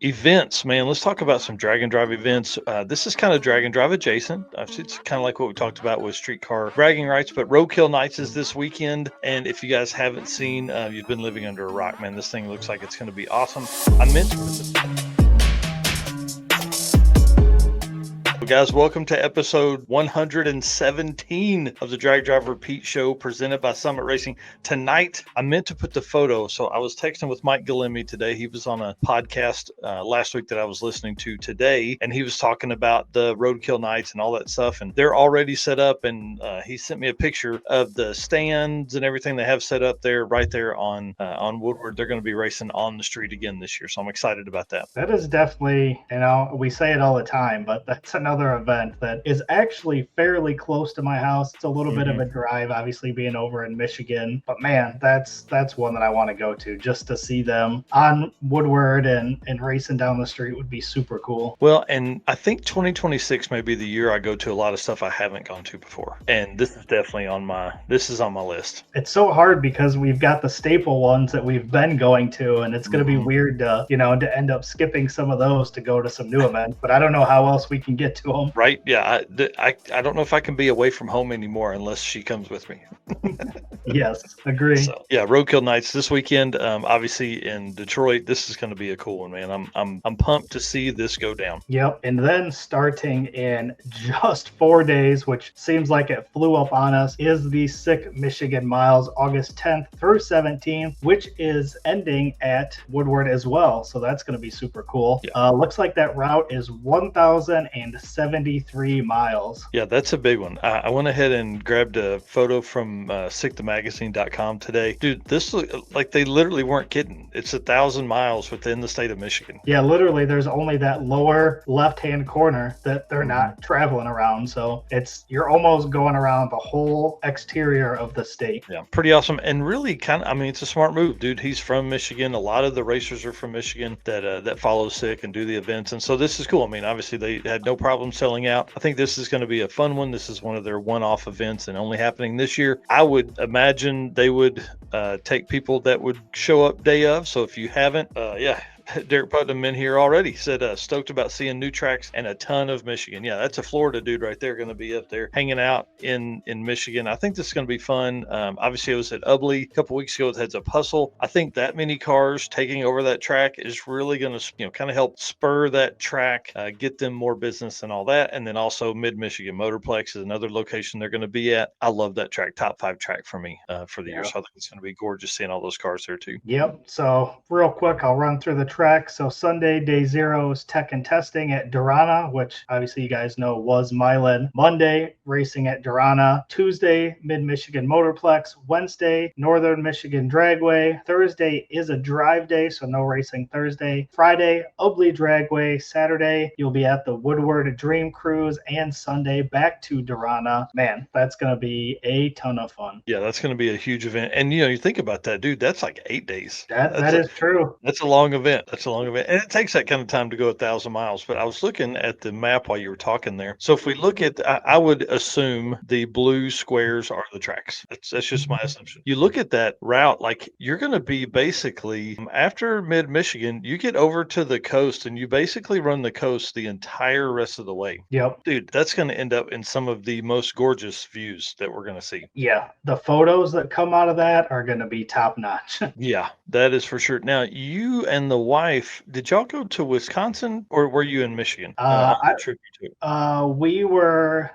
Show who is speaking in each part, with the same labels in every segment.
Speaker 1: Events, man. Let's talk about some drag and drive events. This is kind of drag and drive adjacent. It's kind of like what we talked about with streetcar bragging rights, but Roadkill Nights is this weekend. And if you guys haven't seen, you've been living under a rock, man. This thing looks like it's going to be awesome. I meant to. Guys, welcome to episode 117 of the Drag Drive Repeat Show presented by Summit Racing. Tonight, I meant to put the photo. So I was texting with Mike Galemi today. He was on a podcast last week that I was listening to today, and he was talking about the Roadkill Nights and all that stuff. And they're already set up, and he sent me a picture of the stands and everything they have set up there, right there on Woodward. They're going to be racing on the street again this year, so I'm excited about that.
Speaker 2: That is definitely, we say it all the time, but that's another event that is actually fairly close to my house. It's a little bit of a drive, obviously being over in Michigan, but man, that's one that I want to go to just to see them on Woodward and racing down the street would be super cool.
Speaker 1: Well, and I think 2026 may be the year I go to a lot of stuff I haven't gone to before, and this is definitely on my list.
Speaker 2: It's so hard because we've got the staple ones that we've been going to, and it's going to be weird to end up skipping some of those to go to some new events, but I don't know how else we can get to them.
Speaker 1: Right? Yeah. I don't know if I can be away from home anymore unless she comes with me.
Speaker 2: Yes, agree.
Speaker 1: So, yeah, Roadkill Nights this weekend. Obviously in Detroit, this is going to be a cool one, man. I'm pumped to see this go down.
Speaker 2: Yep. And then starting in just 4 days, which seems like it flew up on us, is the Sick Michigan Miles, August 10th through 17th, which is ending at Woodward as well. So that's going to be super cool. Yeah. Looks like that route is 1,073 miles.
Speaker 1: Yeah, that's a big one. I went ahead and grabbed a photo from sickthemagazine.com today. Dude, this like they literally weren't kidding. It's 1,000 miles within the state of Michigan.
Speaker 2: Yeah, literally there's only that lower left-hand corner that they're not traveling around. So you're almost going around the whole exterior of the state.
Speaker 1: Yeah, pretty awesome. And really it's a smart move, dude. He's from Michigan. A lot of the racers are from Michigan that follow Sick and do the events. And so this is cool. I mean, obviously they had no problem selling out. I think this is going to be a fun one. This is one of their one-off events and only happening this year. I would imagine they would take people that would show up day of. So if you haven't, Derek Putnam in here already said stoked about seeing new tracks and a ton of Michigan. Yeah, that's a Florida dude right there, going to be up there hanging out in Michigan. I think this is going to be fun. Obviously, it was at Ubly a couple weeks ago with Heads Up Hustle. I think that many cars taking over that track is really going to kind of help spur that track, get them more business and all that. And then also Mid Michigan Motorplex is another location they're going to be at. I love that track, top 5 track for me for the year. So I think it's going to be gorgeous seeing all those cars there too.
Speaker 2: Yep. So real quick, I'll run through the track. So Sunday, day 0 is tech and testing at Durana, which obviously you guys know was Milan. Monday, racing at Durana. Tuesday, Mid Michigan Motorplex. Wednesday, Northern Michigan Dragway. Thursday is a drive day, so no racing Thursday. Friday, Ubly Dragway. Saturday, you'll be at the Woodward Dream Cruise, and Sunday back to Durana. Man, that's going to be a ton of fun.
Speaker 1: Yeah, that's going to be a huge event. And you think about that, dude, that's like 8 days.
Speaker 2: That is true.
Speaker 1: That's a long event. And it takes that kind of time to go 1,000 miles. But I was looking at the map while you were talking there. So if we look at, I would assume the blue squares are the tracks. That's just my assumption. You look at that route, like you're going to be basically after Mid Michigan, you get over to the coast and you basically run the coast the entire rest of the way.
Speaker 2: Yep.
Speaker 1: Dude, that's going to end up in some of the most gorgeous views that we're going to see.
Speaker 2: Yeah. The photos that come out of that are going to be top notch.
Speaker 1: Yeah, that is for sure. Now, you and the wife, did y'all go to Wisconsin or were you in Michigan?
Speaker 2: We were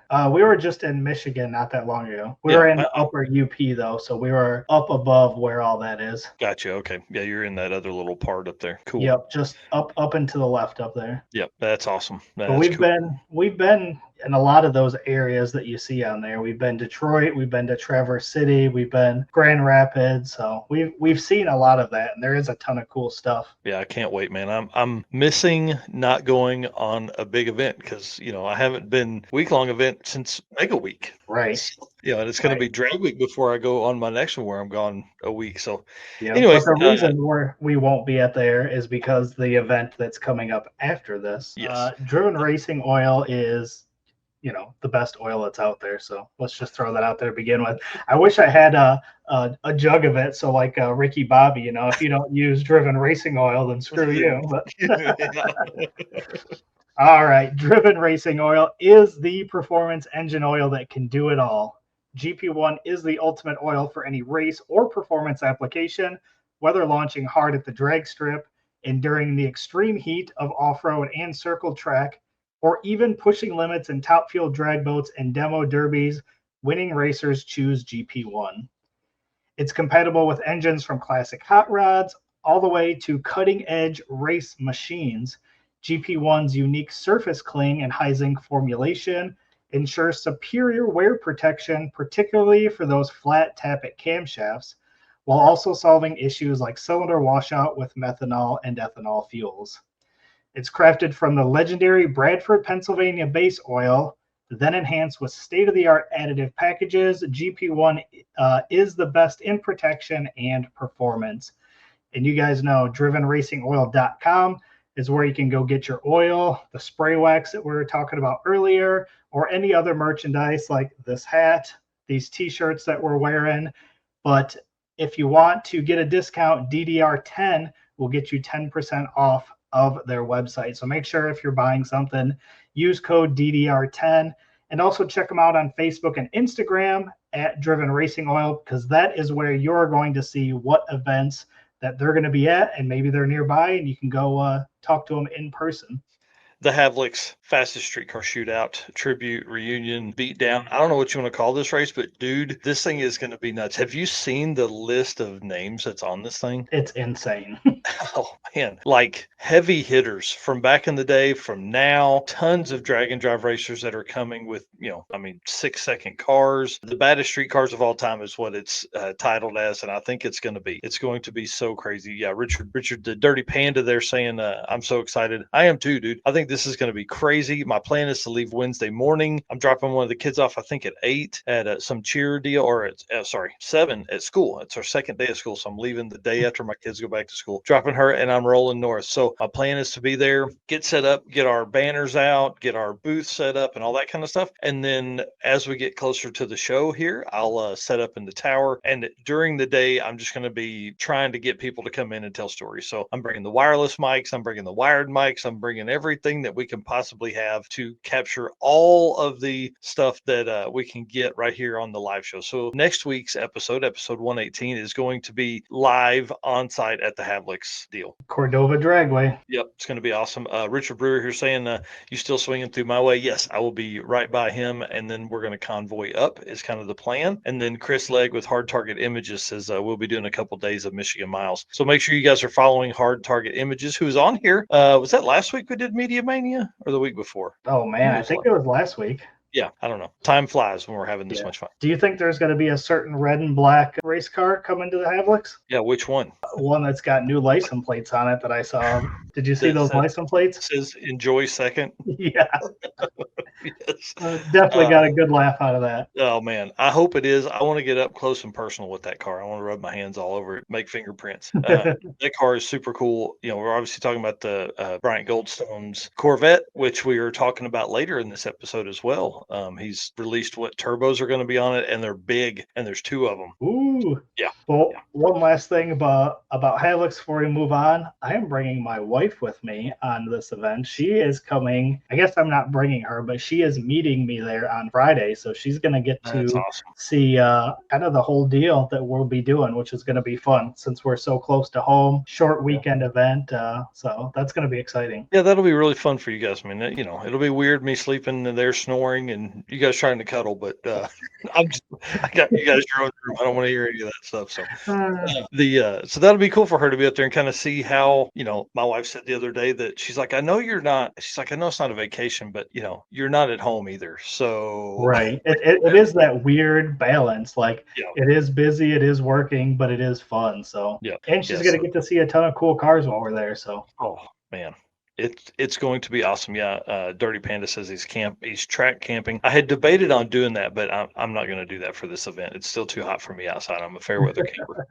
Speaker 2: just in Michigan not that long ago. We were in upper UP though, so we were up above where all that is.
Speaker 1: Gotcha. Okay. Yeah, you're in that other little part up there. Cool.
Speaker 2: Yep, just up and to the left up there.
Speaker 1: Yep, that's awesome.
Speaker 2: We've been in a lot of those areas that you see on there. We've been Detroit, we've been to Traverse City, we've been Grand Rapids. So we've seen a lot of that, and there is a ton of cool stuff.
Speaker 1: Yeah, I can't wait, man. I'm missing not going on a big event because I haven't been week-long event since Mega Week.
Speaker 2: Right.
Speaker 1: And it's going to be Drag Week before I go on my next one where I'm gone a week. So,
Speaker 2: anyways, the reason we won't be at there is because the event that's coming up after this.
Speaker 1: Yes.
Speaker 2: Drone Racing Oil is the best oil that's out there. So let's just throw that out there to begin with. I wish I had a jug of it. So like Ricky Bobby, if you don't use Driven Racing Oil, then screw you. But all right, Driven Racing Oil is the performance engine oil that can do it all. GP1 is the ultimate oil for any race or performance application, whether launching hard at the drag strip, enduring the extreme heat of off-road and circle track, or even pushing limits in top fuel drag boats and demo derbies. Winning racers choose GP1. It's compatible with engines from classic hot rods all the way to cutting-edge race machines. GP1's unique surface cling and high zinc formulation ensures superior wear protection, particularly for those flat tappet camshafts, while also solving issues like cylinder washout with methanol and ethanol fuels. It's crafted from the legendary Bradford, Pennsylvania base oil, then enhanced with state-of-the-art additive packages. GP1 is the best in protection and performance. And you guys know drivenracingoil.com is where you can go get your oil, the spray wax that we were talking about earlier, or any other merchandise like this hat, these t-shirts that we're wearing. But if you want to get a discount, DDR10 will get you 10% off of their website. So make sure if you're buying something, use code DDR10, and also check them out on Facebook and Instagram at Driven Racing Oil, because that is where you're going to see what events that they're going to be at, and maybe they're nearby and you can go talk to them in person.
Speaker 1: The Havlicks fastest streetcar shootout, tribute, reunion, beatdown. I don't know what you want to call this race, but dude, this thing is going to be nuts. Have you seen the list of names that's on this thing?
Speaker 2: It's insane.
Speaker 1: Oh man, like heavy hitters from back in the day, from now, tons of drag and drive racers that are coming with, 6-second cars. The baddest street cars of all time is what it's titled as, and I think it's going to be so crazy. Yeah, Richard, the Dirty Panda there saying, I'm so excited. I am too, dude. I think this is going to be crazy. My plan is to leave Wednesday morning. I'm dropping one of the kids off, I think at 8 at some cheer deal, or at 7 at school. It's our second day of school, so I'm leaving the day after my kids go back to school, dropping her, and I'm rolling north. So my plan is to be there, get set up, get our banners out, get our booth set up and all that kind of stuff. And then as we get closer to the show here, I'll set up in the tower. And during the day, I'm just going to be trying to get people to come in and tell stories. So I'm bringing the wireless mics, I'm bringing the wired mics, I'm bringing everything that we can possibly have to capture all of the stuff that we can get right here on the live show. So next week's episode 118, is going to be live on site at the Havlicks deal.
Speaker 2: Cordova Dragway.
Speaker 1: Yep, it's going to be awesome. Richard Brewer here saying, you still swinging through my way? Yes, I will be right by him, and then we're going to convoy up is kind of the plan. And then Chris Legg with Hard Target Images says we'll be doing a couple days of Michigan miles. So make sure you guys are following Hard Target Images, who's on here. Was that last week we did Media Mania or the week before?
Speaker 2: Oh man, I think it was last week.
Speaker 1: Yeah, I don't know. Time flies when we're having this much fun.
Speaker 2: Do you think there's going to be a certain red and black race car coming to the Havlicks?
Speaker 1: Yeah, which one?
Speaker 2: One that's got new license plates on it that I saw. Did you see those license plates?
Speaker 1: It says enjoy second.
Speaker 2: Yeah.
Speaker 1: Yes.
Speaker 2: Definitely got a good laugh out of that.
Speaker 1: Oh man, I hope it is. I want to get up close and personal with that car. I want to rub my hands all over it, make fingerprints. That car is super cool. We're obviously talking about the Bryant Goldstone's Corvette, which we are talking about later in this episode as well. He's released what turbos are going to be on it, and they're big, and there's 2 of them.
Speaker 2: Ooh.
Speaker 1: Yeah.
Speaker 2: Well, one last thing about Havlicks before we move on. I am bringing my wife with me on this event. She is coming. I guess I'm not bringing her, but she is meeting me there on Friday. So she's going to get to see kind of the whole deal that we'll be doing, which is going to be fun since we're so close to home. Short weekend event. So that's going to be exciting.
Speaker 1: Yeah, that'll be really fun for you guys. I mean, it'll be weird me sleeping there snoring and you guys trying to cuddle, but I got you guys your own room. I don't want to hear any of that stuff. So so that'll be cool for her to be up there and kind of see how, my wife said the other day that she's like, I know it's not a vacation, but you're not at home either. So
Speaker 2: right. It is that weird balance. Like it is busy, it is working, but it is fun. So and she's gonna get to see a ton of cool cars while we're there. So
Speaker 1: man. It's going to be awesome. Yeah. Dirty Panda says he's track camping. I had debated on doing that, but I'm not going to do that for this event. It's still too hot for me outside. I'm a fair weather camper.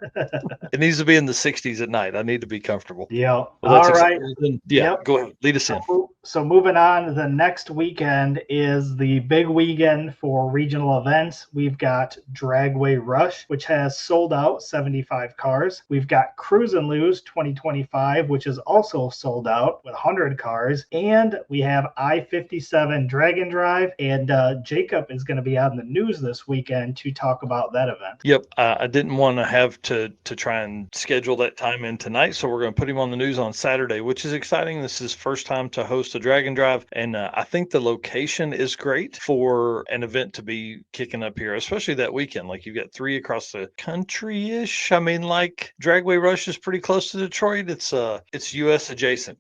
Speaker 1: It needs to be in the 60s at night. I need to be comfortable.
Speaker 2: Yeah.
Speaker 1: Well,
Speaker 2: all right.
Speaker 1: Yeah. Go ahead. Lead us in.
Speaker 2: So moving on, the next weekend is the big weekend for regional events. We've got Dragway Rush, which has sold out 75 cars. We've got Cruise and Lose 2025, which is also sold out with 100 cars. And we have I57 Drag and Drive. And Jacob is going to be on the news this weekend to talk about that event.
Speaker 1: Yep. I didn't want to have to try and schedule that time in tonight. So we're going to put him on the news on Saturday, which is exciting. This is his first time to host a Drag and Drive. And I think the location is great for an event to be kicking up here, especially that weekend. Like you've got 3 across the country-ish. I mean, like Dragway Rush is pretty close to Detroit. It's US adjacent.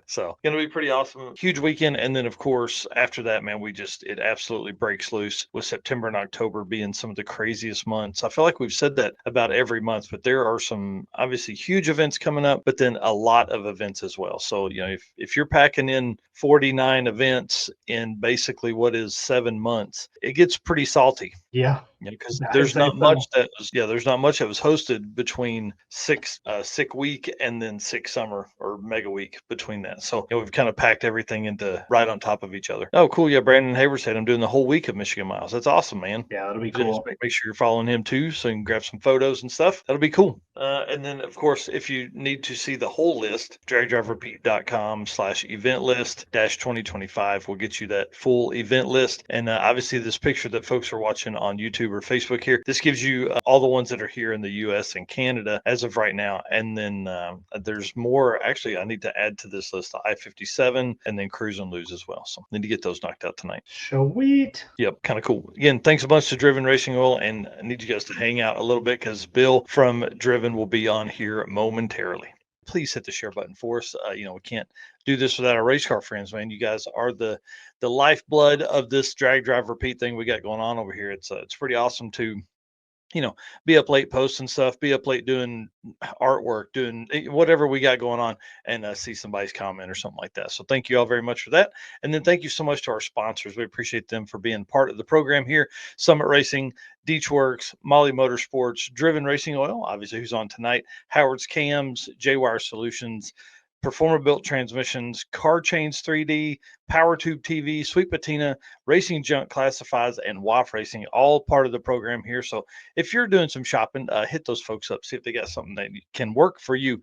Speaker 1: So going to be pretty awesome. Huge weekend. And then of course, after that, man, it absolutely breaks loose with September and October being some of the craziest months. I feel like we've said that about every month, but there are some obviously huge events coming up, but then a lot of events as well. So, if you're packing in 49 events in basically what is 7 months, it gets pretty salty.
Speaker 2: Yeah.
Speaker 1: Because there's not much that was hosted between sick week and then sick summer or mega week between that. So we've kind of packed everything into right on top of each other. Oh, cool. Yeah, Brandon Hayward said I'm doing the whole week of Michigan Miles. That's awesome, man.
Speaker 2: Yeah, that'll be
Speaker 1: Just
Speaker 2: cool.
Speaker 1: make sure you're following him too, so you can grab some photos and stuff. That'll be cool. And then of course, if you need to see the whole list, dragdriverepeat.com/event list -2025 will get you that full event list. And obviously this picture that folks are watching on YouTube or Facebook here, this gives you all the ones that are here in the US and Canada as of right now. And then there's more. Actually, I need to add to this list the I57 and then Cruise and Lose as well. So need to get those knocked out tonight.
Speaker 2: Sweet.
Speaker 1: Yep, kind of cool. Again, thanks a bunch to Driven Racing Oil, and I need you guys to hang out a little bit because Bill from Driven will be on here momentarily. Please hit the share button for us. We can't do this without our race car friends, man. You guys are the lifeblood of this drag drive repeat thing we got going on over here. It's pretty awesome to be up late posting stuff, be up late doing artwork, doing whatever we got going on, and see somebody's comment or something like that. So thank you all very much for that. And then thank you so much to our sponsors. We appreciate them for being part of the program here. Summit Racing, Deech Works, Molly Motorsports, Driven Racing Oil, obviously who's on tonight, Howard's Cams, J-Wire Solutions, Performer Built Transmissions, Car Chains 3D, Power Tube TV, Sweet Patina, Racing Junk Classifieds, and WAF Racing, all part of the program here. So if you're doing some shopping, hit those folks up, see if they got something that can work for you.